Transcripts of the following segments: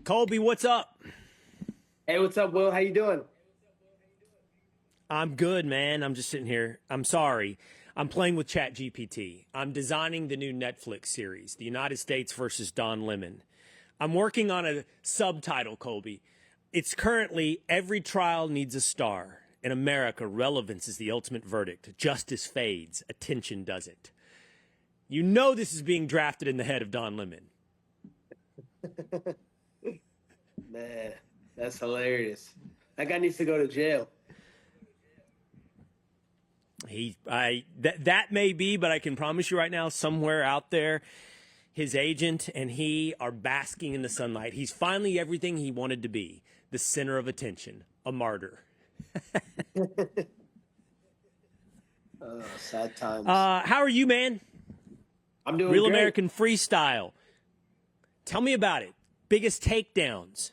Colby, what's up? Hey, what's up, Will? How you doing? I'm good, man. I'm just sitting here. I'm sorry. I'm playing with ChatGPT. I'm designing the new Netflix series, The United States versus Don Lemon. I'm working on a subtitle, Colby. It's currently Every Trial Needs a Star. In America, relevance is the ultimate verdict. Justice fades. Attention doesn't. You know this is being drafted in the head of Don Lemon. Man, that's hilarious. That guy needs to go to jail. That may be, but I can promise you right now, somewhere out there, his agent and he are basking in the sunlight. He's finally everything he wanted to be, the center of attention, a martyr. Sad times. How are you, man? I'm doing Real great. American Freestyle. Tell me about it. Biggest takedowns.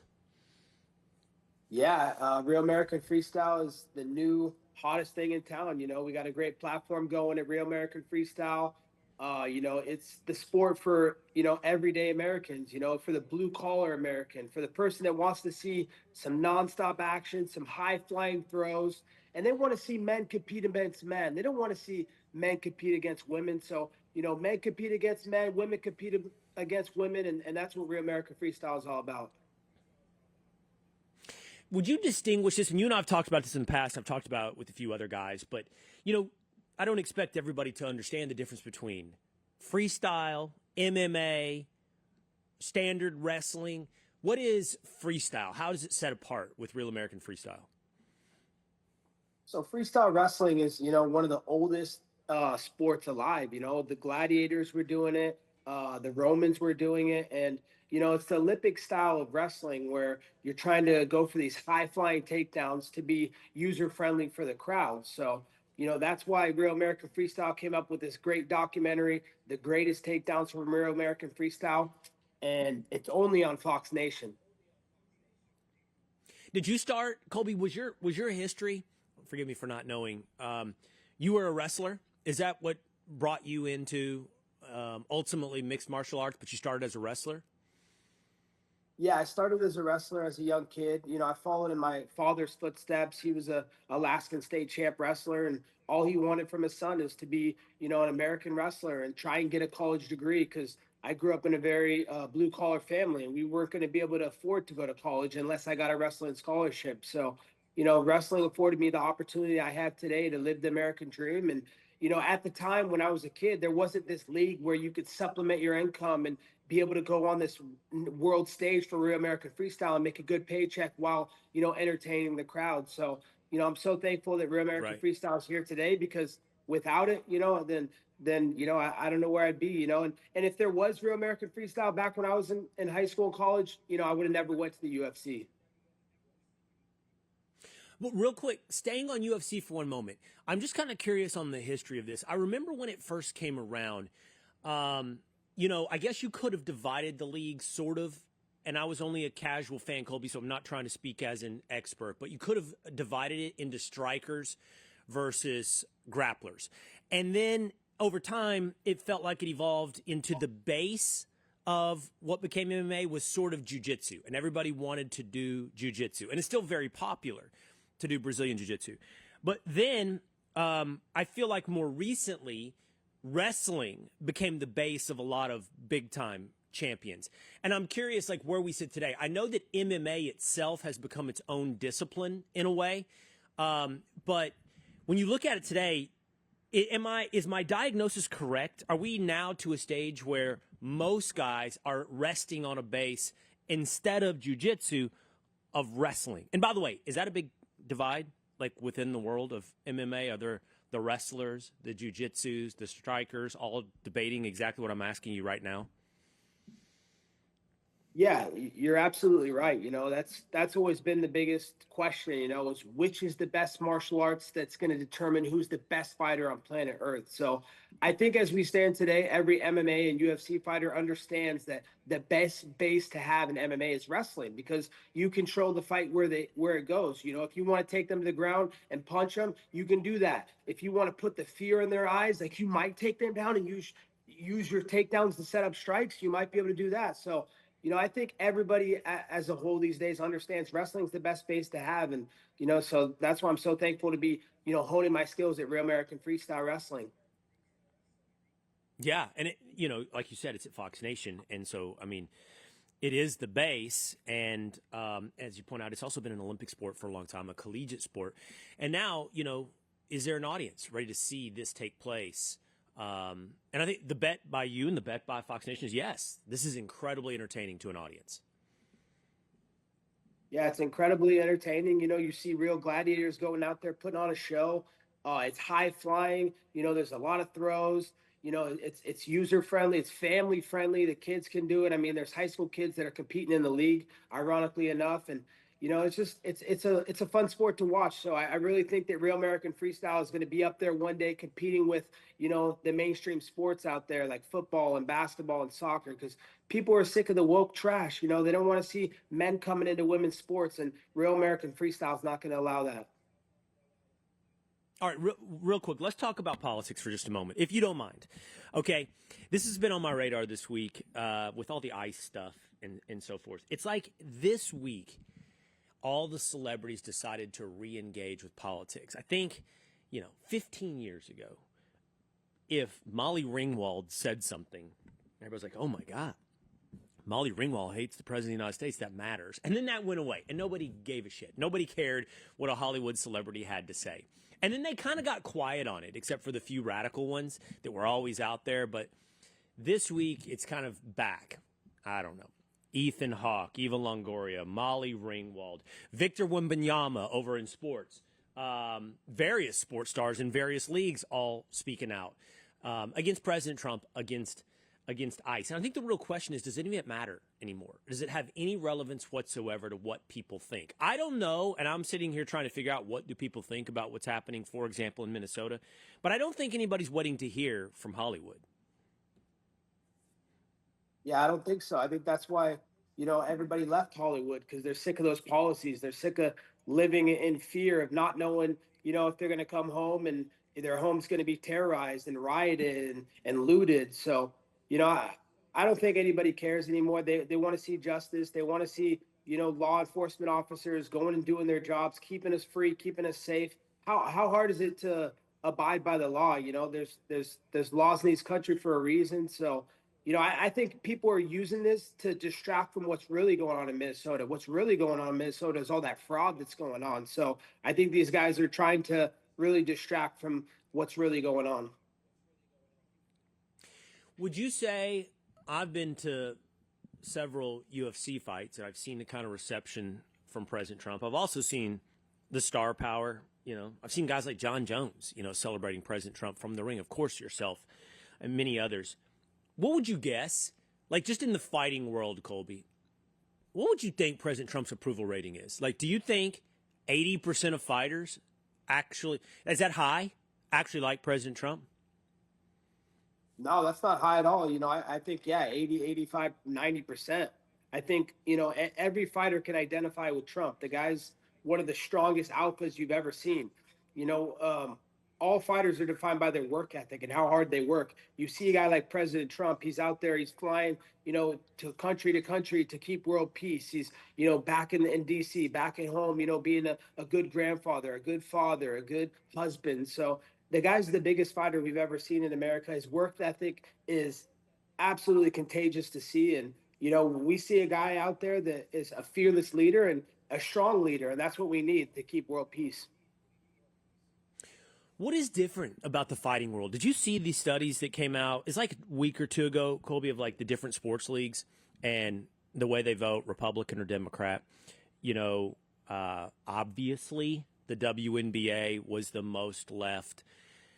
Yeah, Real American Freestyle is the new hottest thing in town. You know, we got a great platform going at Real American Freestyle. It's the sport for, everyday Americans, for the blue collar American, for the person that wants to see some nonstop action, some high flying throws, and they want to see men compete against men. They don't want to see men compete against women. So, men compete against men, women compete against women, and that's what Real American Freestyle is all about. Would you distinguish this? And you and I have talked about this in the past. I've talked about it with a few other guys, but I don't expect everybody to understand the difference between freestyle, MMA, standard wrestling. What is freestyle? How does it set apart with Real American Freestyle? So freestyle wrestling is, one of the oldest sports alive. The gladiators were doing it, the Romans were doing it, and it's the Olympic style of wrestling where you're trying to go for these high flying takedowns to be user friendly for the crowd. So, that's why Real American Freestyle came up with this great documentary, The Greatest Takedowns from Real American Freestyle, and it's only on Fox Nation. Did you start, Colby? Was your history? Forgive me for not knowing. You were a wrestler. Is that what brought you into ultimately mixed martial arts? But you started as a wrestler. Yeah, I started as a wrestler as a young kid. I followed in my father's footsteps. He was a Alaskan state champ wrestler, and all he wanted from his son is to be, an American wrestler and try and get a college degree. Because I grew up in a very blue collar family, and we weren't going to be able to afford to go to college unless I got a wrestling scholarship. So, wrestling afforded me the opportunity I have today to live the American dream. And at the time when I was a kid, there wasn't this league where you could supplement your income and be able to go on this world stage for Real American Freestyle and make a good paycheck while, entertaining the crowd. So, I'm so thankful that Real American Right. Freestyle is here today, because without it, I don't know where I'd be, and if there was Real American Freestyle back when I was in high school and college, I would have never went to the UFC. Well, real quick, staying on UFC for one moment, I'm just kind of curious on the history of this. I remember when it first came around. I guess you could have divided the league sort of, and I was only a casual fan, Colby, so I'm not trying to speak as an expert, but you could have divided it into strikers versus grapplers. And then over time, it felt like it evolved into the base of what became MMA was sort of jiu-jitsu, and everybody wanted to do jiu-jitsu, and it's still very popular to do Brazilian jiu-jitsu. But then I feel like more recently, wrestling became the base of a lot of big time champions. And I'm curious, like, where we sit today. I know that MMA itself has become its own discipline in a way. But when you look at it today, is my diagnosis correct? Are we now to a stage where most guys are resting on a base instead of jiu-jitsu of wrestling? And by the way, is that a big divide, like within the world of MMA? Are there the wrestlers, the jiu-jitsus, the strikers, all debating exactly what I'm asking you right now? Yeah, you're absolutely right. That's always been the biggest question, is which is the best martial arts that's going to determine who's the best fighter on planet Earth. So I think as we stand today, every MMA and UFC fighter understands that the best base to have in MMA is wrestling, because you control the fight where it goes. If you want to take them to the ground and punch them, you can do that. If you want to put the fear in their eyes, like, you might take them down and use your takedowns to set up strikes, you might be able to do that. So I think everybody as a whole these days understands wrestling's the best space to have. And, so that's why I'm so thankful to be, honing my skills at Real American Freestyle Wrestling. Yeah, and like you said, it's at Fox Nation, and so I mean, it is the base, and as you point out, it's also been an Olympic sport for a long time, a collegiate sport, and now is there an audience ready to see this take place? And I think the bet by you and the bet by Fox Nation is yes, this is incredibly entertaining to an audience. Yeah, it's incredibly entertaining. You see real gladiators going out there putting on a show. It's high flying. There's a lot of throws. It's user friendly. It's family friendly. The kids can do it. I mean, there's high school kids that are competing in the league, ironically enough, and it's a fun sport to watch. So I really think that Real American Freestyle is going to be up there one day competing with the mainstream sports out there like football and basketball and soccer, because people are sick of the woke trash. They don't want to see men coming into women's sports, and Real American Freestyle is not going to allow that. All right, real quick, let's talk about politics for just a moment, if you don't mind. Okay, this has been on my radar this week with all the ICE stuff and so forth. It's like this week, all the celebrities decided to re-engage with politics. I think, 15 years ago, if Molly Ringwald said something, everybody's like, oh my God, Molly Ringwald hates the president of the United States, that matters. And then that went away, and nobody gave a shit. Nobody cared what a Hollywood celebrity had to say. And then they kind of got quiet on it, except for the few radical ones that were always out there. But this week, it's kind of back. I don't know. Ethan Hawke, Eva Longoria, Molly Ringwald, Victor Wembanyama over in sports, various sports stars in various leagues all speaking out against President Trump, against ICE. And I think the real question is, does any of it matter anymore? Does it have any relevance whatsoever to what people think? I don't know, and I'm sitting here trying to figure out what do people think about what's happening, for example, in Minnesota. But I don't think anybody's waiting to hear from Hollywood. Yeah, I don't think so. I think that's why, everybody left Hollywood, because they're sick of those policies. They're sick of living in fear of not knowing, if they're going to come home and their home's going to be terrorized and rioted and looted. So, I don't think anybody cares anymore. They want to see justice. They want to see, law enforcement officers going and doing their jobs, keeping us free, keeping us safe. How hard is it to abide by the law? There's laws in this country for a reason. So, I think people are using this to distract from what's really going on in Minnesota. What's really going on in Minnesota is all that fraud that's going on. So I think these guys are trying to really distract from what's really going on. Would you say, I've been to several UFC fights, and I've seen the kind of reception from President Trump. I've also seen the star power. I've seen guys like John Jones, celebrating President Trump from the ring. Of course, yourself and many others. What would you guess, like just in the fighting world, Colby, what would you think President Trump's approval rating is? Like, do you think 80% of fighters actually, is that high, actually like President Trump? No, that's not high at all. I think, 80, 85, 90%. I think, every fighter can identify with Trump. The guy's one of the strongest alphas you've ever seen. All fighters are defined by their work ethic and how hard they work. You see a guy like President Trump, he's out there, he's flying, to country to keep world peace. He's, back in D.C., back at home, being a good grandfather, a good father, a good husband. So the guy's the biggest fighter we've ever seen in America. His work ethic is absolutely contagious to see. And, we see a guy out there that is a fearless leader and a strong leader, and that's what we need to keep world peace. What is different about the fighting world? Did you see these studies that came out? It's like a week or two ago, Colby, of like the different sports leagues and the way they vote, Republican or Democrat. Obviously, the WNBA was the most left.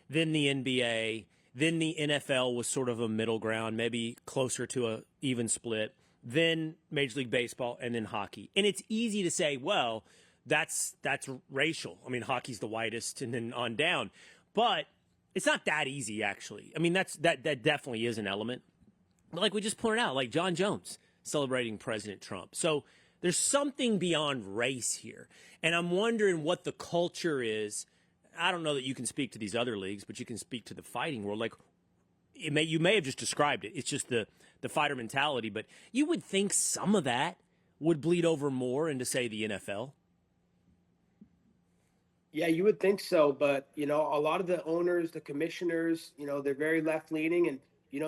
Then the NBA. Then the NFL was sort of a middle ground, maybe closer to a even split. Then Major League Baseball, and then hockey. And it's easy to say, well, that's racial. I mean, hockey's the whitest and then on down. But it's not that easy, actually. I mean, that definitely is an element. But like we just pointed out, like John Jones celebrating President Trump. So there's something beyond race here. And I'm wondering what the culture is. I don't know that you can speak to these other leagues, but you can speak to the fighting world. Like, you may have just described it. It's just the the fighter mentality. But you would think some of that would bleed over more into, say, the NFL. Yeah, you would think so, but a lot of the owners, the commissioners, they're very left leaning, and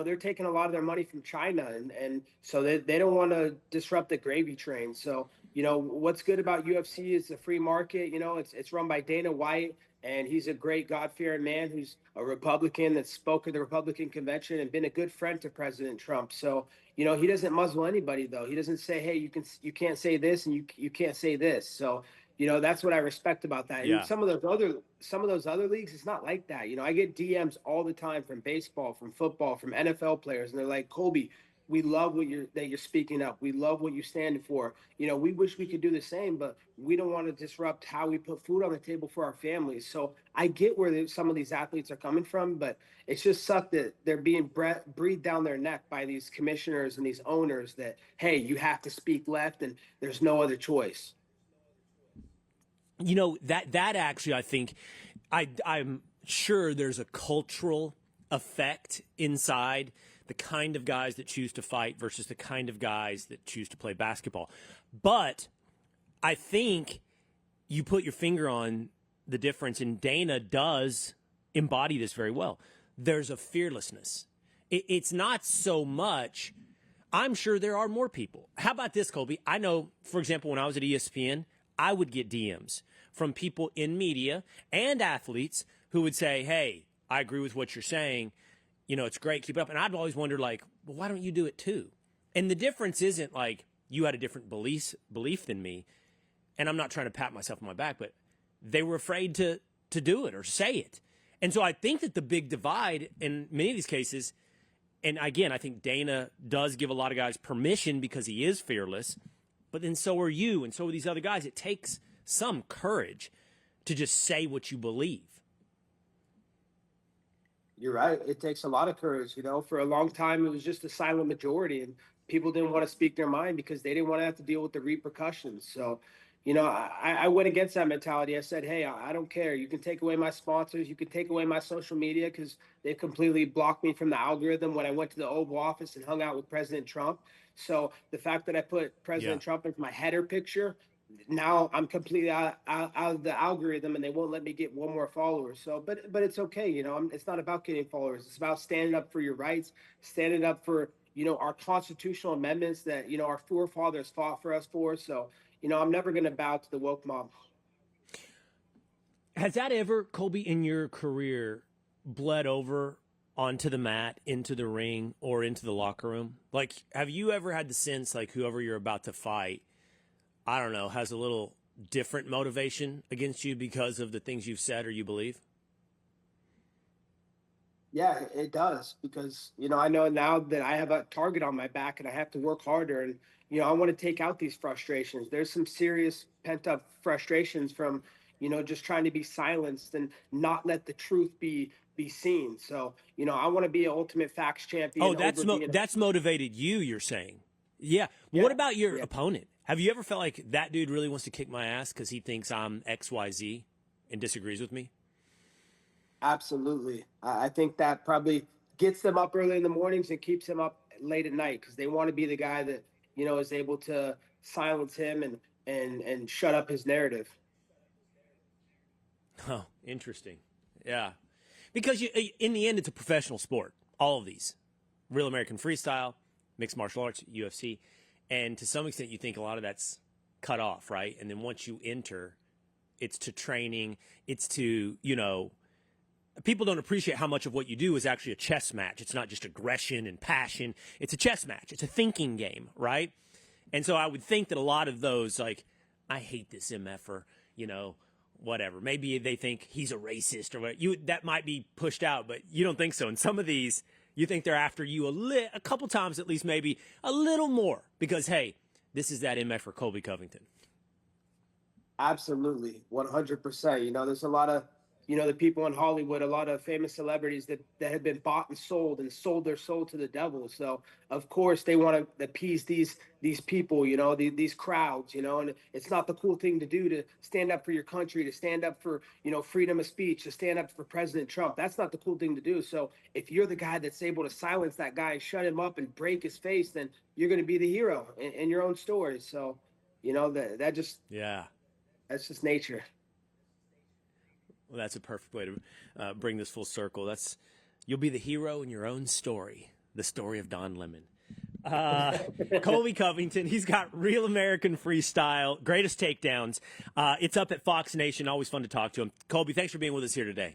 they're taking a lot of their money from China, and so they don't want to disrupt the gravy train. So what's good about UFC is the free market. It's run by Dana White, and he's a great God-fearing man who's a Republican that spoke at the Republican convention and been a good friend to President Trump. So he doesn't muzzle anybody, though. He doesn't say, hey, you can't say this and you can't say this. So that's what I respect about that. Yeah. And some of those other leagues, it's not like that. I get DMs all the time from baseball, from football, from NFL players, and they're like, Colby, we love that you're speaking up. We love what you stand for. We wish we could do the same, but we don't want to disrupt how we put food on the table for our families. So I get where some of these athletes are coming from, but it's just sucked that they're being breathed down their neck by these commissioners and these owners that, hey, you have to speak left and there's no other choice. That actually, I think, I'm sure there's a cultural effect inside the kind of guys that choose to fight versus the kind of guys that choose to play basketball. But I think you put your finger on the difference, and Dana does embody this very well. There's a fearlessness. It's not so much. I'm sure there are more people. How about this, Colby? I know, for example, when I was at ESPN, I would get DMs from people in media and athletes who would say, hey, I agree with what you're saying. It's great. Keep it up. And I'd always wonder, like, well, why don't you do it too? And the difference isn't like you had a different belief than me. And I'm not trying to pat myself on my back, but they were afraid to do it or say it. And so I think that the big divide in many of these cases, and again, I think Dana does give a lot of guys permission because he is fearless, but then so are you, and so are these other guys. It takes some courage to just say what you believe. You're right. It takes a lot of courage. For a long time, it was just a silent majority, and people didn't want to speak their mind because they didn't want to have to deal with the repercussions. So, I went against that mentality. I said, hey, I don't care. You can take away my sponsors. You can take away my social media because they completely blocked me from the algorithm when I went to the Oval Office and hung out with President Trump. So the fact that I put President Trump as my header picture, now I'm completely out of the algorithm, and they won't let me get one more follower. So, but it's okay. It's not about getting followers. It's about standing up for your rights, standing up for, our constitutional amendments that, our forefathers fought for us for. So, I'm never going to bow to the woke mob. Has that ever, Colby, in your career bled over onto the mat, into the ring, or into the locker room? Like, have you ever had the sense like whoever you're about to fight, I don't know, has a little different motivation against you because of the things you've said or you believe? Yeah, it does, because, I know now that I have a target on my back and I have to work harder, and, I want to take out these frustrations. There's some serious pent up frustrations from, just trying to be silenced and not let the truth be seen. So, I want to be an ultimate facts champion. Oh, that's motivated you, you're saying. Yeah. Yeah. What about your opponent? Have you ever felt like that dude really wants to kick my ass because he thinks I'm XYZ and disagrees with me? Absolutely. I think that probably gets them up early in the mornings and keeps them up late at night because they want to be the guy that, is able to silence him and shut up his narrative. Oh, interesting. Yeah. Because in the end, it's a professional sport. All of these. Real American Freestyle, mixed martial arts, UFC. And to some extent, you think a lot of that's cut off, right? And then once you enter, it's to training. It's to, people don't appreciate how much of what you do is actually a chess match. It's not just aggression and passion. It's a chess match. It's a thinking game, right? And so I would think that a lot of those, like, I hate this MFer, whatever. Maybe they think he's a racist or what. That might be pushed out, but you don't think so. And some of these, you think they're after you a couple times at least, maybe a little more, because, hey, this is that MFer Colby Covington. Absolutely, 100%. There's a lot of the people in Hollywood, a lot of famous celebrities that have been bought and sold their soul to the devil. So of course they want to appease these people, these crowds, and it's not the cool thing to do, to stand up for your country, to stand up for, freedom of speech, to stand up for President Trump. That's not the cool thing to do. So if you're the guy that's able to silence that guy, shut him up and break his face, then you're going to be the hero in your own story. So, that just, Yeah. that's just nature. Well, that's a perfect way to bring this full circle. You'll be the hero in your own story, the story of Don Lemon. Colby Covington, he's got Real American Freestyle, greatest takedowns. It's up at Fox Nation. Always fun to talk to him. Colby, thanks for being with us here today.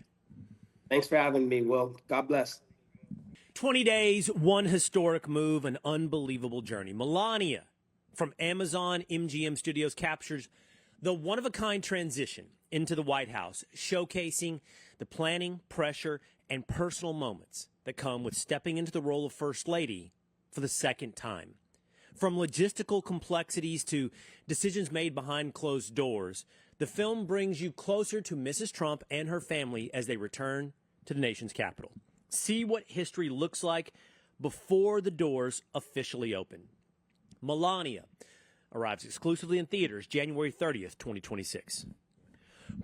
Thanks for having me, Will. God bless. 20 days, one historic move, an unbelievable journey. Melania from Amazon MGM Studios captures the one-of-a-kind transition into the White House, showcasing the planning, pressure, and personal moments that come with stepping into the role of First Lady for the second time. From logistical complexities to decisions made behind closed doors, the film brings you closer to Mrs. Trump and her family as they return to the nation's capital. See what history looks like before the doors officially open. Melania arrives exclusively in theaters January 30th, 2026.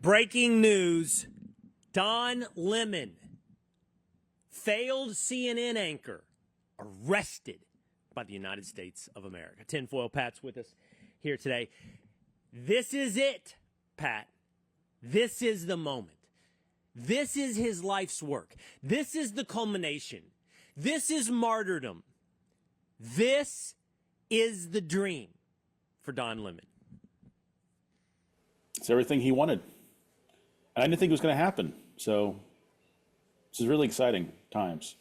Breaking news, Don Lemon, failed CNN anchor, arrested by the United States of America. Tinfoil Pat's with us here today. This is it, Pat. This is the moment. This is his life's work. This is the culmination. This is martyrdom. This is the dream for Don Lemon. It's everything he wanted. And I didn't think it was going to happen. So this is really exciting times.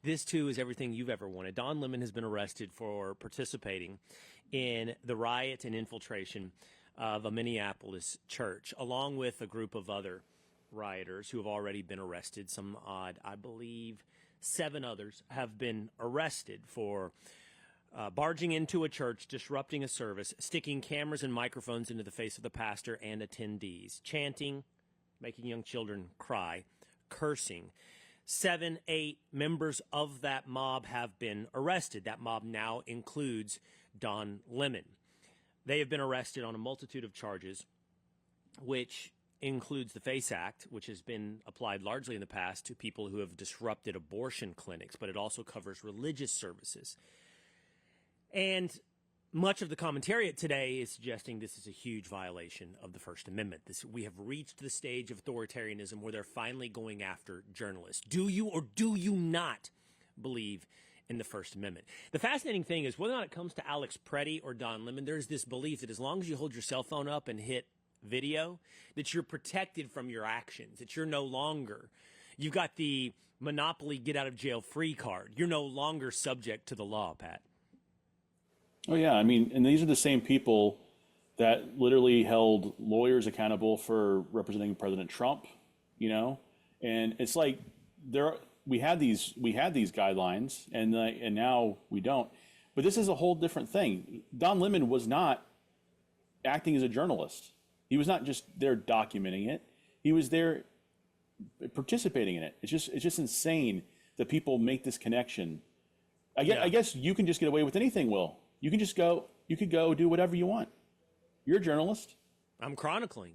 This, too, is everything you've ever wanted. Don Lemon has been arrested for participating in the riot and infiltration of a Minneapolis church, along with a group of other rioters who have already been arrested. Some odd, I believe 7 others have been arrested for barging into a church, disrupting a service, sticking cameras and microphones into the face of the pastor and attendees, chanting, making young children cry, cursing. 7, 8 members of that mob have been arrested. That mob now includes Don Lemon. They have been arrested on a multitude of charges, which includes the FACE Act, which has been applied largely in the past to people who have disrupted abortion clinics, but it also covers religious services. And much of the commentariat today is suggesting this is a huge violation of the First Amendment. We have reached the stage of authoritarianism where they're finally going after journalists. Do you or do you not believe in the First Amendment? The fascinating thing is whether or not it comes to Alex Preddy or Don Lemon, there's this belief that as long as you hold your cell phone up and hit video, that you're protected from your actions, that you're no longer, you've got the Monopoly get out of jail free card. You're no longer subject to the law, Pat. Oh, yeah. I mean, and these are the same people that literally held lawyers accountable for representing President Trump, and it's like we had these guidelines and now we don't. But this is a whole different thing. Don Lemon was not acting as a journalist. He was not just there documenting it. He was there participating in it. It's just insane that people make this connection. I guess you can just get away with anything, Will. You could go do whatever you want. You're a journalist. I'm chronicling.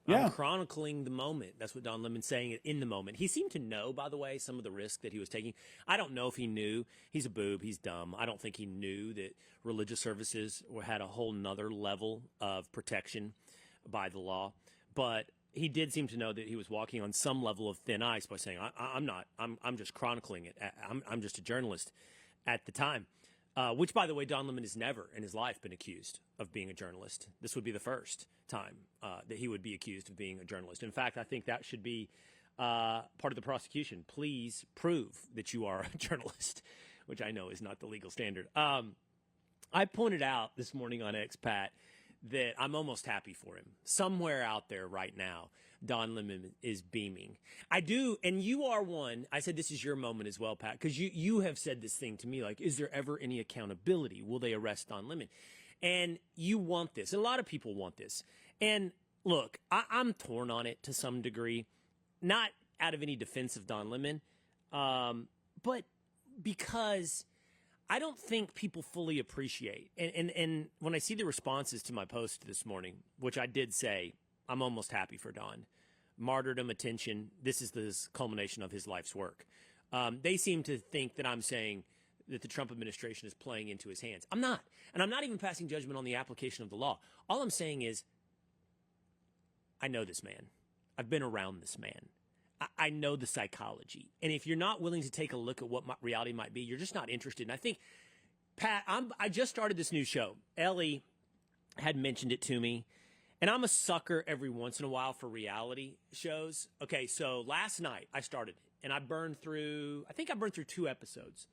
Yeah. I'm chronicling the moment. That's what Don Lemon's saying in the moment. He seemed to know, by the way, some of the risk that he was taking. I don't know if he knew. He's a boob. He's dumb. I don't think he knew that religious services had a whole nother level of protection by the law. But he did seem to know that he was walking on some level of thin ice by saying, I'm just chronicling it. I'm just a journalist at the time. Which, by the way, Don Lemon has never in his life been accused of being a journalist. This would be the first time that he would be accused of being a journalist. In fact, I think that should be part of the prosecution. Please prove that you are a journalist, which I know is not the legal standard. I pointed out this morning on X, Pat, that I'm almost happy for him. Somewhere out there right now, Don Lemon is beaming. I do, and you are one. I said this is your moment as well, Pat, because you have said this thing to me, like, is there ever any accountability? Will they arrest Don Lemon? And you want this, and a lot of people want this. And look, I'm torn on it to some degree, not out of any defense of Don Lemon, but because I don't think people fully appreciate. And when I see the responses to my post this morning, which I did say, I'm almost happy for Don. Martyrdom, attention, this is the culmination of his life's work. They seem to think that I'm saying that the Trump administration is playing into his hands. I'm not. And I'm not even passing judgment on the application of the law. All I'm saying is, I know this man. I've been around this man. I know the psychology. And if you're not willing to take a look at what reality might be, you're just not interested. And I think, Pat, I just started this new show. Ellie had mentioned it to me. And I'm a sucker every once in a while for reality shows. Okay, so last night I started it. And I burned through 2 episodes.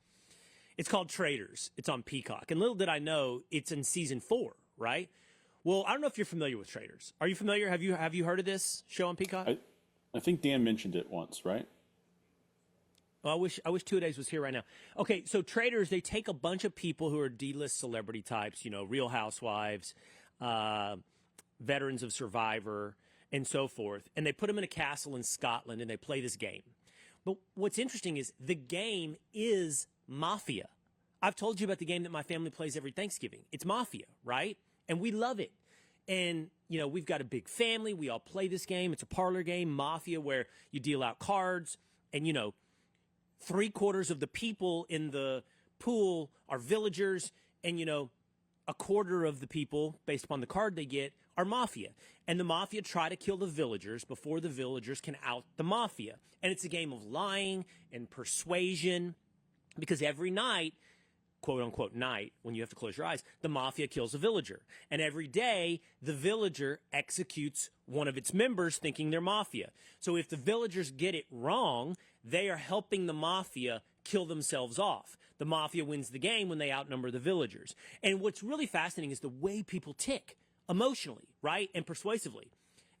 It's called Traitors. It's on Peacock. And little did I know, it's in season 4, right? Well, I don't know if you're familiar with Traitors. Are you familiar? Have you heard of this show on Peacock? I think Dan mentioned it once, right? Well, I wish Two Days was here right now. Okay, so Traitors, they take a bunch of people who are D-list celebrity types, Real Housewives, veterans of Survivor, and so forth, and they put them in a castle in Scotland, and they play this game. But what's interesting is the game is Mafia. I've told you about the game that my family plays every Thanksgiving. It's Mafia, right? And we love it. And, we've got a big family. We all play this game. It's a parlor game, Mafia, where you deal out cards. And, 3/4 of the people in the pool are villagers. And, 1/4 of the people, based upon the card they get, are Mafia. And the Mafia try to kill the villagers before the villagers can out the Mafia. And it's a game of lying and persuasion. Because every night, quote unquote night, when you have to close your eyes, the Mafia kills a villager. And every day, the villager executes one of its members thinking they're Mafia. So if the villagers get it wrong, they are helping the Mafia kill themselves off. The Mafia wins the game when they outnumber the villagers. And what's really fascinating is the way people tick emotionally, right? And persuasively.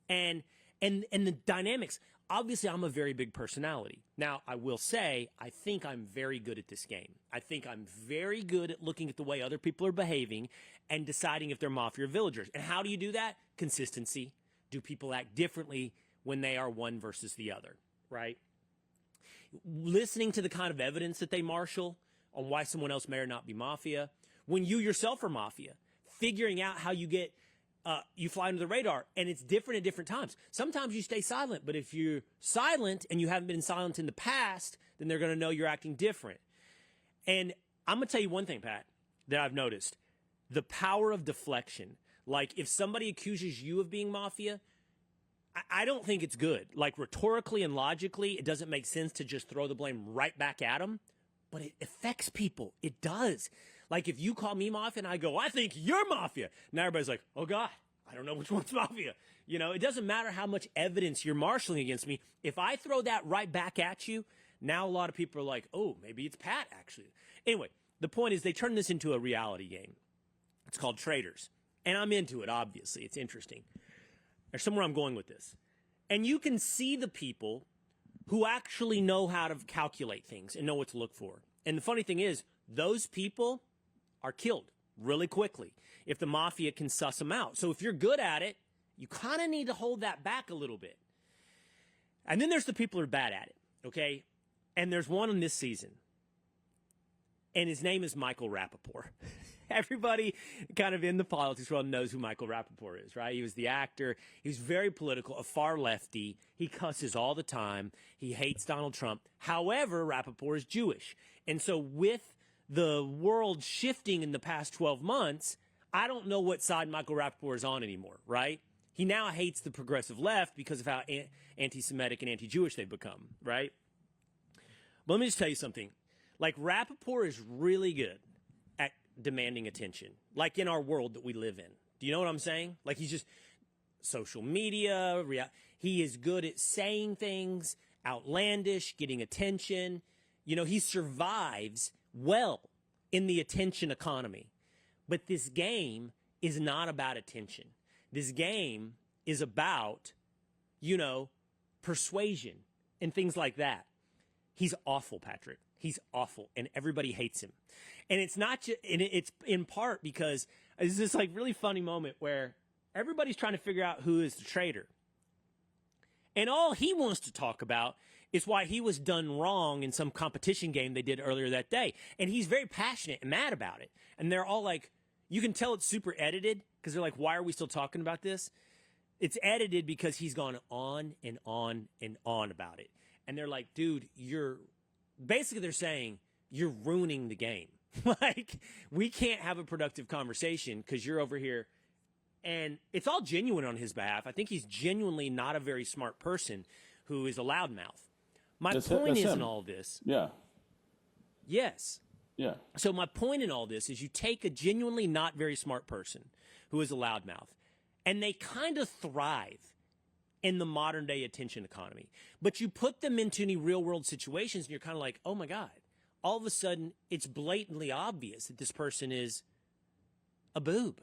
And the dynamics. Obviously, I'm a very big personality. Now, I will say, I think I'm very good at this game. I think I'm very good at looking at the way other people are behaving and deciding if they're Mafia or villagers. And how do you do that? Consistency. Do people act differently when they are one versus the other, right? Listening to the kind of evidence that they marshal on why someone else may or not be Mafia. When you yourself are Mafia, figuring out how you get you fly under the radar, and it's different at different times. Sometimes you stay silent, but if you're silent and you haven't been silent in the past, then they're going to know you're acting different. And I'm going to tell you one thing, Pat, that I've noticed. The power of deflection. Like, if somebody accuses you of being Mafia, I don't think it's good. Like, rhetorically and logically, it doesn't make sense to just throw the blame right back at them, but it affects people. It does. Like, if you call me Mafia and I go, I think you're Mafia. Now everybody's like, oh, God, I don't know which one's Mafia. It doesn't matter how much evidence you're marshaling against me. If I throw that right back at you, now a lot of people are like, oh, maybe it's Pat, actually. Anyway, the point is they turned this into a reality game. It's called Traitors. And I'm into it, obviously. It's interesting. There's somewhere I'm going with this. And you can see the people who actually know how to calculate things and know what to look for. And the funny thing is, those people are killed really quickly if the Mafia can suss them out. So if you're good at it, you kind of need to hold that back a little bit. And then there's the people who are bad at it, okay? And there's one in this season, and his name is Michael Rappaport. Everybody kind of in the politics world knows who Michael Rappaport is, right? He was the actor. He was very political, a far lefty. He cusses all the time. He hates Donald Trump. However, Rappaport is Jewish. And so with the world shifting in the past 12 months, I don't know what side Michael Rappaport is on anymore, right? He now hates the progressive left because of how anti-Semitic and anti-Jewish they've become, right? But let me just tell you something. Like, Rappaport is really good at demanding attention, like in our world that we live in. Do you know what I'm saying? Like, he's just social media. He is good at saying things, outlandish, getting attention. He survives well in the attention economy. But this game is not about attention. This game is about, persuasion and things like that. He's awful, Patrick. He's awful, and everybody hates him. And it's not just, and it's in part because there's this like really funny moment where everybody's trying to figure out who is the traitor. And all he wants to talk about is why he was done wrong in some competition game they did earlier that day. And he's very passionate and mad about it. And they're all like, you can tell it's super edited because they're like, why are we still talking about this? It's edited because he's gone on and on and on about it. And they're like, dude, basically they're saying you're ruining the game. Like, we can't have a productive conversation because you're over here. And it's all genuine on his behalf. I think he's genuinely not a very smart person who is a loudmouth. My point is in all this. Yeah. Yes. Yeah. So my point in all this is you take a genuinely not very smart person who is a loudmouth, and they kind of thrive in the modern day attention economy. But you put them into any real world situations and you're kind of like, oh my God, all of a sudden it's blatantly obvious that this person is a boob.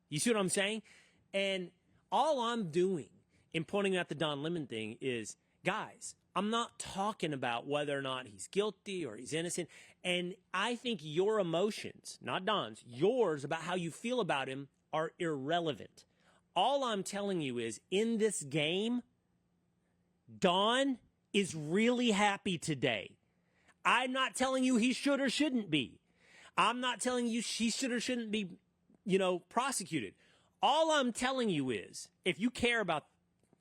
You see what I'm saying? And all I'm doing in pointing out the Don Lemon thing is, guys, I'm not talking about whether or not he's guilty or he's innocent. And I think your emotions, not Don's, yours about how you feel about him are irrelevant. All I'm telling you is, in this game, Don is really happy today. I'm not telling you he should or shouldn't be. I'm not telling you she should or shouldn't be, prosecuted. All I'm telling you is, if you care about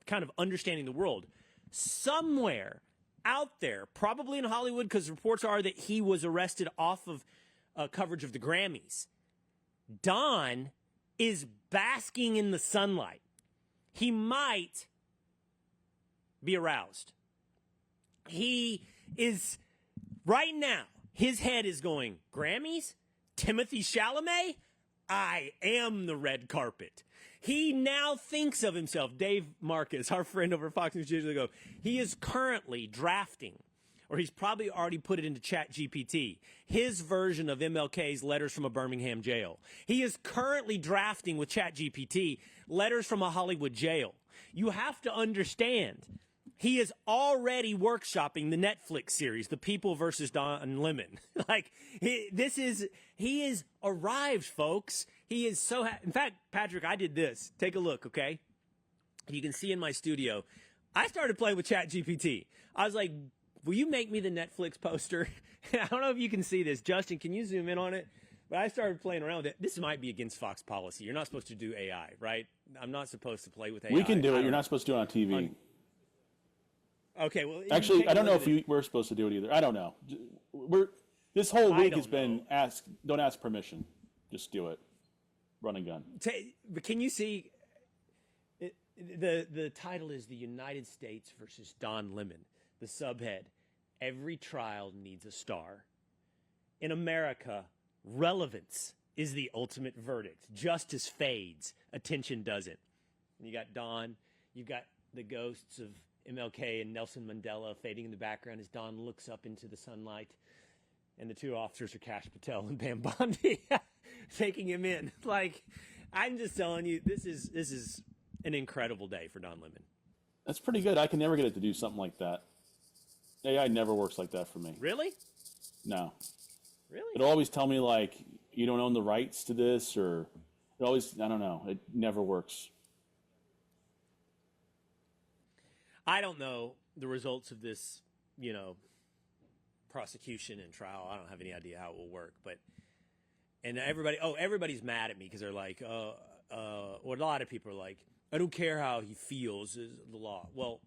kind of understanding the world, somewhere out there, probably in Hollywood, because reports are that he was arrested off of coverage of the Grammys, Don is basking in the sunlight. He might be aroused. He is, right now, his head is going, Grammys? Timothy Chalamet? I am the red carpet. He now thinks of himself, Dave Marcus, our friend over Fox News years ago, he is currently drafting, or he's probably already put it into ChatGPT, his version of MLK's Letters from a Birmingham Jail. He is currently drafting with ChatGPT letters from a Hollywood jail. You have to understand, he is already workshopping the Netflix series, The People versus Don Lemon. He is arrived, folks. He is so in fact, Patrick, I did this. Take a look, okay? You can see in my studio, I started playing with ChatGPT. I was like, will you make me the Netflix poster? I don't know if you can see this. Justin, can you zoom in on it? But I started playing around with it. This might be against Fox policy. You're not supposed to do AI, right? I'm not supposed to play with AI. We can do it. You're not supposed to do it on TV. Okay, well, actually, I don't know if we're supposed to do it either. I don't know. This whole week has been don't ask permission. Just do it. Run and gun. But can you see? The title is The United States versus Don Lemon. The subhead: Every trial needs a star. In America, relevance is the ultimate verdict. Justice fades, attention doesn't. And you got Don. You've got the ghosts of MLK and Nelson Mandela fading in the background as Don looks up into the sunlight, and the two officers are Cash Patel and Bam Bondi taking him in. Like, I'm just telling you, this is an incredible day for Don Lemon. That's pretty good. I can never get it to do something like that. AI never works like that for me. Really? No. Really? It'll always tell me, like, you don't own the rights to this, or it always, I don't know. It never works. I don't know the results of this, prosecution and trial. I don't have any idea how it will work, and everybody's mad at me because they're like, or a lot of people are like, I don't care how he feels is the law. Well,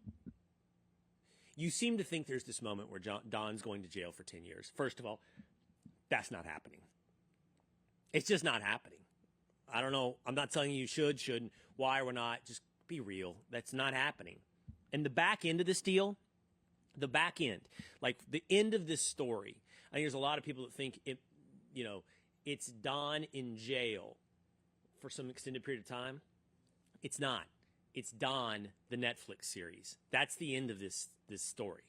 you seem to think there's this moment where Don's going to jail for 10 years. First of all, that's not happening. It's just not happening. I don't know. I'm not telling you shouldn't, why or not. Just be real. That's not happening. And the back end of this deal, like the end of this story, I think there's a lot of people that think it's Don in jail for some extended period of time. It's not. It's Don, the Netflix series. That's the end of this story.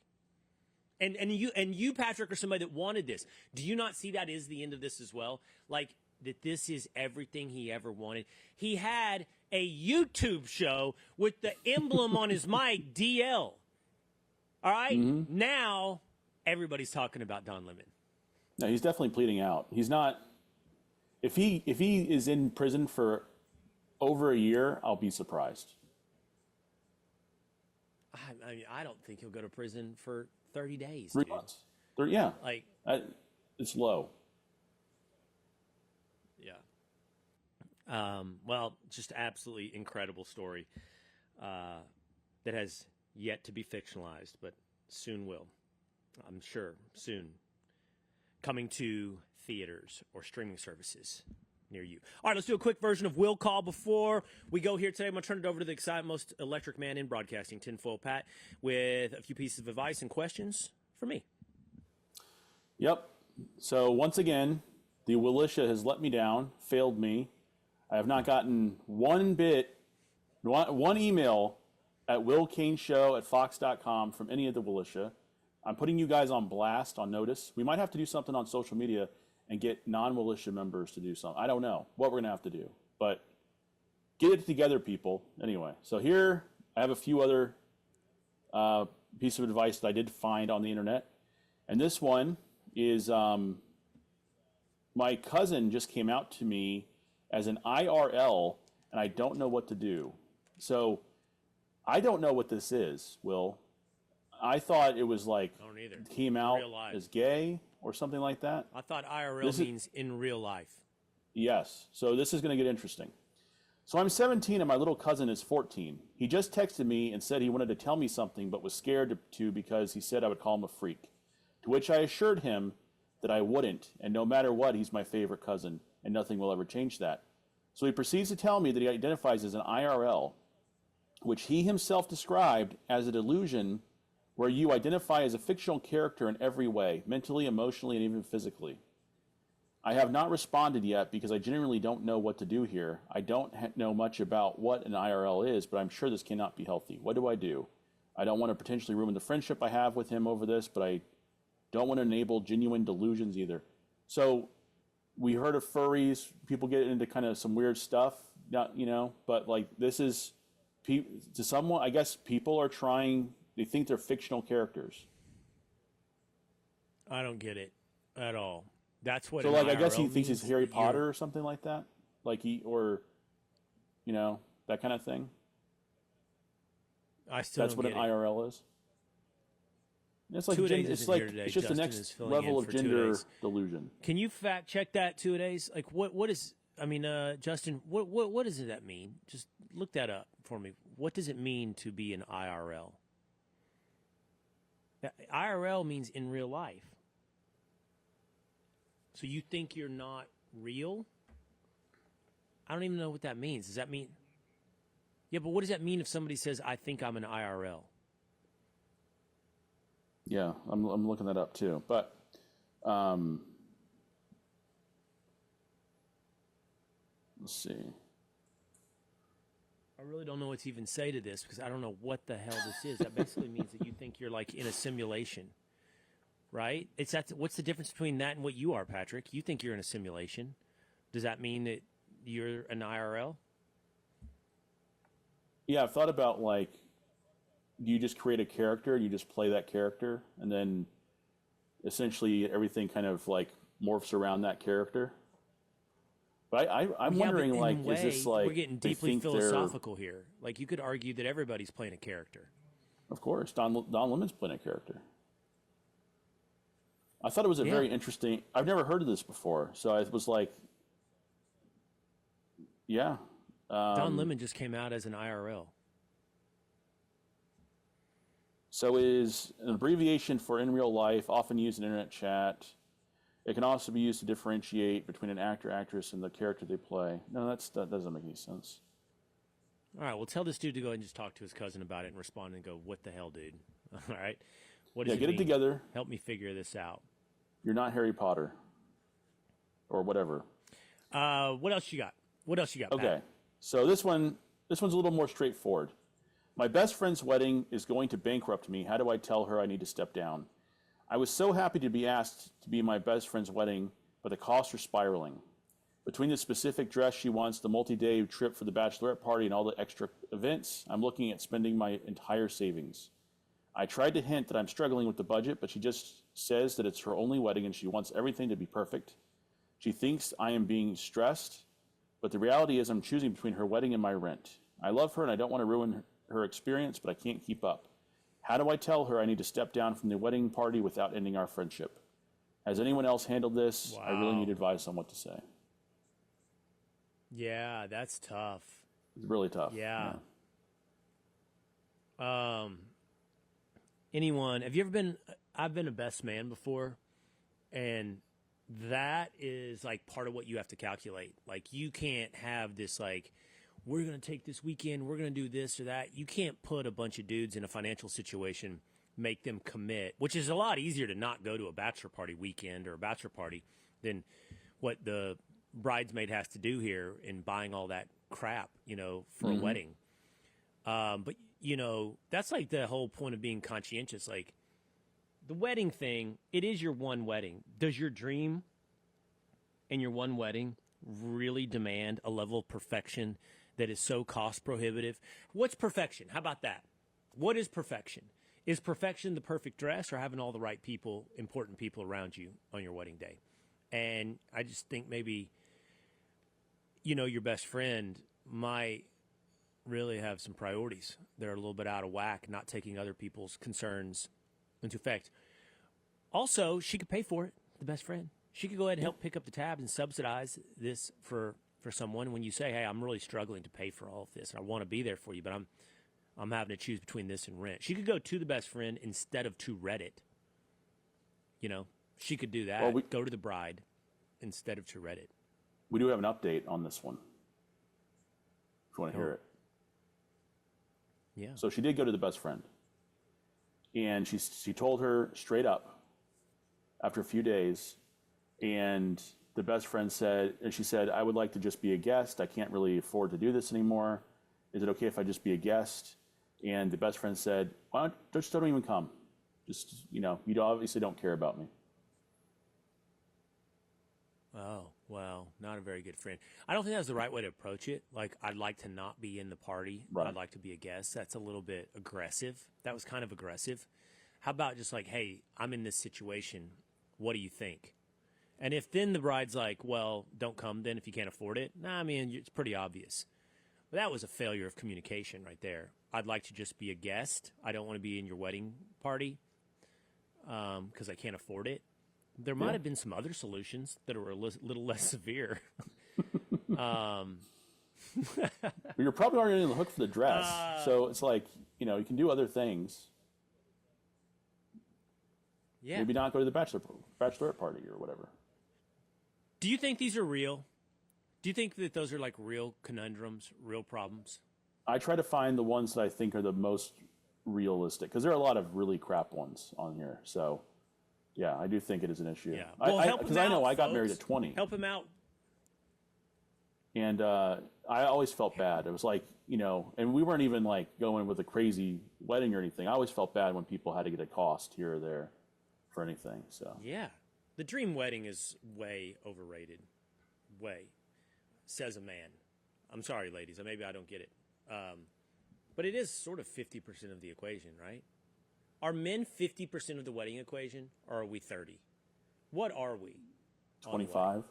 And you, Patrick, are somebody that wanted this. Do you not see that is the end of this as well? Like, that this is everything he ever wanted. He had a YouTube show with the emblem on his mic, DL. All right? Mm-hmm. Now, everybody's talking about Don Lemon. No, he's definitely pleading out. He's not. If he is in prison for over a year, I'll be surprised. I don't think he'll go to prison for 30 days. 3 dude. months. Yeah. Like, it's low. yeah. Well, just absolutely incredible story that has yet to be fictionalized, but soon will. I'm sure soon. Coming to theaters or streaming services near you. All right, let's do a quick version of Will Call before we go here today. I'm going to turn it over to the exciting, most electric man in broadcasting, Tinfoil Pat, with a few pieces of advice and questions for me. Yep. So once again, the Willitia has let me down, failed me. I have not gotten one email at willcainshow@fox.com from any of the Willitia. I'm putting you guys on blast, on notice. We might have to do something on social media and get non-Willitia members to do something. I don't know what we're going to have to do, but get it together, people. Anyway, so here I have a few other pieces of advice that I did find on the internet. And this one is my cousin just came out to me as an IRL, and I don't know what to do. So I don't know what this is, Will. I thought it was like I don't either. Came out Real life. as gay or something like that. I thought IRL means in real life. Yes. So this is going to get interesting. So I'm 17 and my little cousin is 14. He just texted me and said he wanted to tell me something but was scared to because he said I would call him a freak. To which I assured him that I wouldn't, and no matter what, he's my favorite cousin, and nothing will ever change that. So he proceeds to tell me that he identifies as an IRL, which he himself described as a delusion where you identify as a fictional character in every way, mentally, emotionally, and even physically. I have not responded yet because I genuinely don't know what to do here. I don't know much about what an IRL is, but I'm sure this cannot be healthy. What do I do? I don't want to potentially ruin the friendship I have with him over this, but I don't want to enable genuine delusions either. So we heard of furries. People get into kind of some weird stuff, not, but like this is, to someone, I guess people are trying, they think they're fictional characters. I don't get it at all. That's what. So like, I guess he IRL thinks he's means. Harry Potter or something like that. Like that kind of thing. I still That's don't what get an it. IRL is. It's like Two-A-Days it's isn't like here today. it's just Justin the is next filling level in of for gender Two-A-Days. delusion. Can you fact check that 2 days? Like what is? I mean, Justin, what does that mean? Just look that up for me. What does it mean to be an IRL? IRL means in real life. So you think you're not real? I don't even know what that means. Does that mean? Yeah, but what does that mean if somebody says, "I think I'm an IRL"? Yeah, I'm looking that up too. But let's see. I really don't know what to even say to this because I don't know what the hell this is. That basically means that you think you're like in a simulation, right? What's the difference between that and what you are, Patrick? You think you're in a simulation. Does that mean that you're an IRL? Yeah, I've thought about like, do you just create a character and you just play that character, and then essentially everything kind of like morphs around that character? But I'm wondering, but in like, a way, is this like we're getting they deeply think philosophical here? Like you could argue that everybody's playing a character. Of course, Don Lemon's playing a character. I thought it was a very interesting. I've never heard of this before, so I was like, yeah. Don Lemon just came out as an IRL. So it is an abbreviation for in real life, often used in internet chat. It can also be used to differentiate between an actor, actress, and the character they play. No, that doesn't make any sense. All right, well, tell this dude to go ahead and just talk to his cousin about it and respond and go, "What the hell, dude?" All right, what does get mean? it together. Help me figure this out. You're not Harry Potter, or whatever. What else you got? Okay, Pat? so this one's a little more straightforward. My best friend's wedding is going to bankrupt me. How do I tell her I need to step down? I was so happy to be asked to be my best friend's wedding, but the costs are spiraling. Between the specific dress she wants, the multi-day trip for the bachelorette party, and all the extra events, I'm looking at spending my entire savings. I tried to hint that I'm struggling with the budget, but she just says that it's her only wedding and she wants everything to be perfect. She thinks I am being stressed, But the reality is I'm choosing between her wedding and my rent. I love her and I don't want to ruin her experience, but I can't keep up. How do I tell her I need to step down from the wedding party without ending our friendship? Has anyone else handled this? Wow. I really need advice on what to say. Yeah, that's tough. It's really tough. Yeah. Anyone, have you ever been, I've been a best man before, and that is like part of what you have to calculate. Like, you can't have this, like, we're going to take this weekend, we're going to do this or that. You can't put a bunch of dudes in a financial situation, make them commit, which is a lot easier to not go to a bachelor party weekend or a bachelor party than what the bridesmaid has to do here in buying all that crap, you know, for a wedding. But, you know, that's like the whole point of being conscientious. Like, the wedding thing, it is your one wedding. Does your dream and your one wedding really demand a level of perfection that is so cost prohibitive? What's perfection? How about that? What is perfection? Is perfection the perfect dress or having all the right people, important people around you on your wedding day? And I just think maybe, you know, your best friend might really have some priorities that are a little bit out of whack, not taking other people's concerns into effect. Also, she could pay for it, the best friend. She could go ahead and help pick up the tab and subsidize this for someone when you say, hey, I'm really struggling to pay for all of this, and I want to be there for you, but I'm having to choose between this and rent. She could go to the best friend instead of to Reddit. You know, she could do that. Well, go to the bride instead of to Reddit. We do have an update on this one, if you want to hear it. Yeah. So she did go to the best friend. And she told her straight up after a few days, and the best friend said, and she said, I would like to just be a guest. I can't really afford to do this anymore. Is it okay if I just be a guest? And the best friend said, why don't even come. Just, you know, you obviously don't care about me. Oh, well, not a very good friend. I don't think that's the right way to approach it. Like, I'd like to not be in the party. Right. I'd like to be a guest. That's a little bit aggressive. That was kind of aggressive. How about just like, hey, I'm in this situation. What do you think? And if then the bride's like, well, don't come then if you can't afford it. Nah, I mean, it's pretty obvious. But that was a failure of communication right there. I'd like to just be a guest. I don't want to be in your wedding party because I can't afford it. There might have been some other solutions that were a little less severe. You're probably already on the hook for the dress. So it's like, you know, you can do other things. Yeah. Maybe not go to the bachelorette party or whatever. Do you think these are real? Do you think that those are like real conundrums, real problems? I try to find the ones that I think are the most realistic, because there are a lot of really crap ones on here. So, yeah, I do think it is an issue. Yeah. Well, because I know I got married at 20. Help him out. And I always felt bad. It was like, you know, and we weren't even like going with a crazy wedding or anything. I always felt bad when people had to get a cost here or there for anything. So Yeah. The dream wedding is way overrated. Way. Says a man. I'm sorry, ladies. Maybe I don't get it. But it is sort of 50% of the equation, right? Are men 50% of the wedding equation, or are we 30? What are we? 25.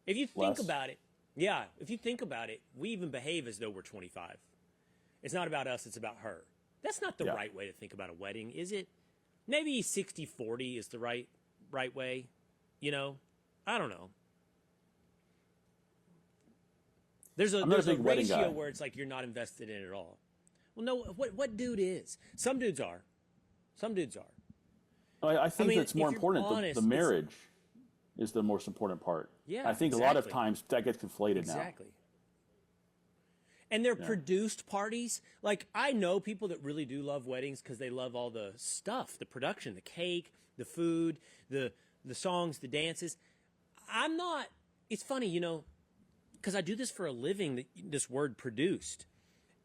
If you think Less. about it, yeah, if you think about it, we even behave as though we're 25. It's not about us, it's about her. That's not the right way to think about a wedding, is it? Maybe 60-40 is the right way, you know? I don't know. There's a ratio where it's like you're not invested in it at all. Well, no, what dude is? Some dudes are. Some dudes are. I think that's more important. Honest, the marriage is the most important part. Yeah, I think a lot of times that gets conflated now. Exactly. And they're produced parties. Like, I know people that really do love weddings because they love all the stuff, the production, the cake, the food, the songs, the dances. I'm not. It's funny, you know, because I do this for a living, this word produced.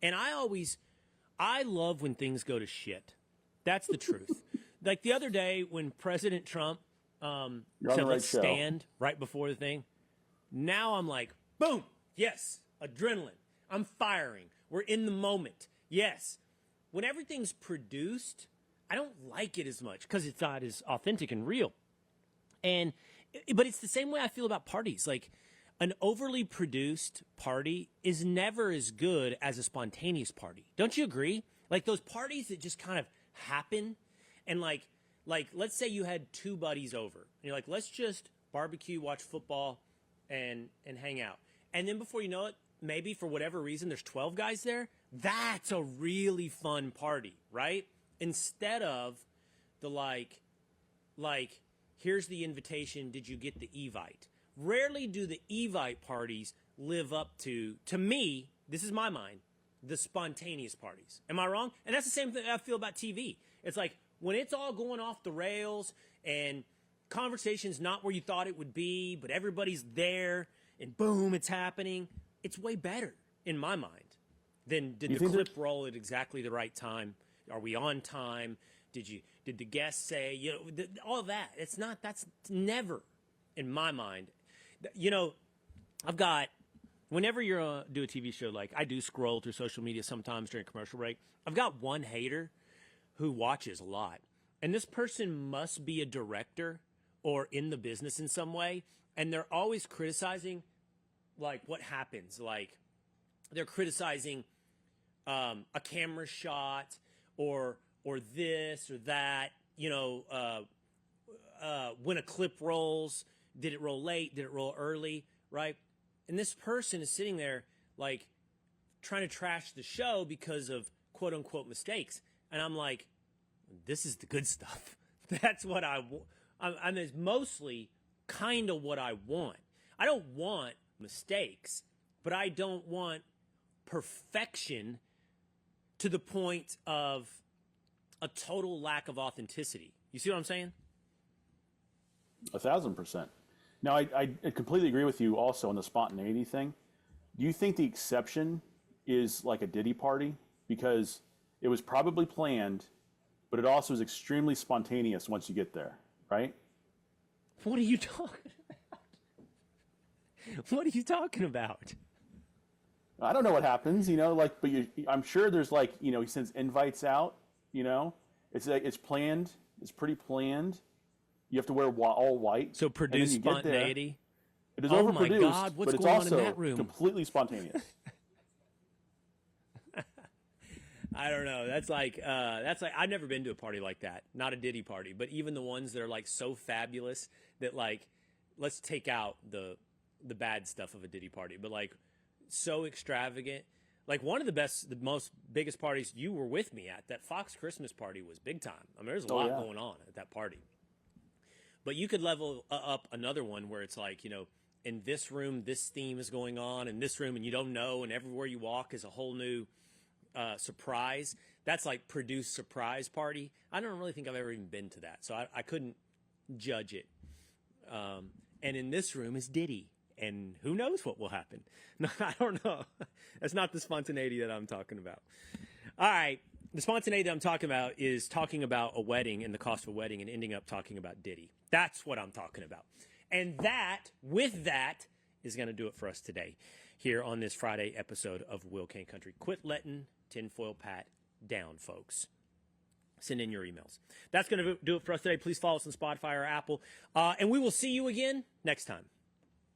And I love when things go to shit. That's the truth. Like the other day when President Trump said, let's stand right before the thing. Now I'm like, boom, yes, adrenaline. I'm firing. We're in the moment. Yes. When everything's produced, I don't like it as much because it's not as authentic and real. But it's the same way I feel about parties. Like, an overly produced party is never as good as a spontaneous party. Don't you agree? Like those parties that just kind of happen, and like let's say you had two buddies over, and you're like, let's just barbecue, watch football, and hang out. And then before you know it, maybe for whatever reason, there's 12 guys there. That's a really fun party, right? Instead of the like, here's the invitation, did you get the Evite? Rarely do the Evite parties live up to me, this is my mind, the spontaneous parties. Am I wrong? And that's the same thing I feel about TV. It's like when it's all going off the rails and conversation's not where you thought it would be, but everybody's there and boom, it's happening. It's way better in my mind than did the clip roll at exactly the right time? Are we on time? Did the guest say, all of that? That's never in my mind. I've got, whenever you're do a TV show, like I do scroll through social media sometimes during commercial break, I've got one hater who watches a lot. And this person must be a director or in the business in some way. And they're always criticizing, like, what happens. Like, they're criticizing a camera shot or this or that, when a clip rolls. Did it roll late? Did it roll early? Right? And this person is sitting there, like, trying to trash the show because of quote-unquote mistakes. And I'm like, this is the good stuff. That's what I want. I mean, it's mostly kind of what I want. I don't want mistakes, but I don't want perfection to the point of a total lack of authenticity. You see what I'm saying? 1,000%. Now, I completely agree with you also on the spontaneity thing. Do you think the exception is like a Diddy party? Because it was probably planned, but it also is extremely spontaneous once you get there, right? What are you talking about? What are you talking about? I don't know what happens, but I'm sure there's he sends invites out, it's planned. It's pretty planned. You have to wear all white. So produce spontaneity. It is oh overproduced, my God, what's but it's going also on in that room? Completely spontaneous. I don't know. That's like I've never been to a party like that. Not a Diddy party, but even the ones that are like so fabulous that like, let's take out the bad stuff of a Diddy party, but like so extravagant. Like one of the biggest parties you were with me at, that Fox Christmas party was big time. I mean, there's a lot going on at that party. But you could level up another one where it's like, in this room, this theme is going on, in this room, and you don't know, and everywhere you walk is a whole new surprise. That's like produce surprise party. I don't really think I've ever even been to that, so I couldn't judge it. And in this room is Diddy, and who knows what will happen. No, I don't know. That's not the spontaneity that I'm talking about. All right. The spontaneity that I'm talking about is talking about a wedding and the cost of a wedding and ending up talking about Diddy. That's what I'm talking about. And with that, is going to do it for us today here on this Friday episode of Will Cain Country. Quit letting Tinfoil Pat down, folks. Send in your emails. That's going to do it for us today. Please follow us on Spotify or Apple. And we will see you again next time.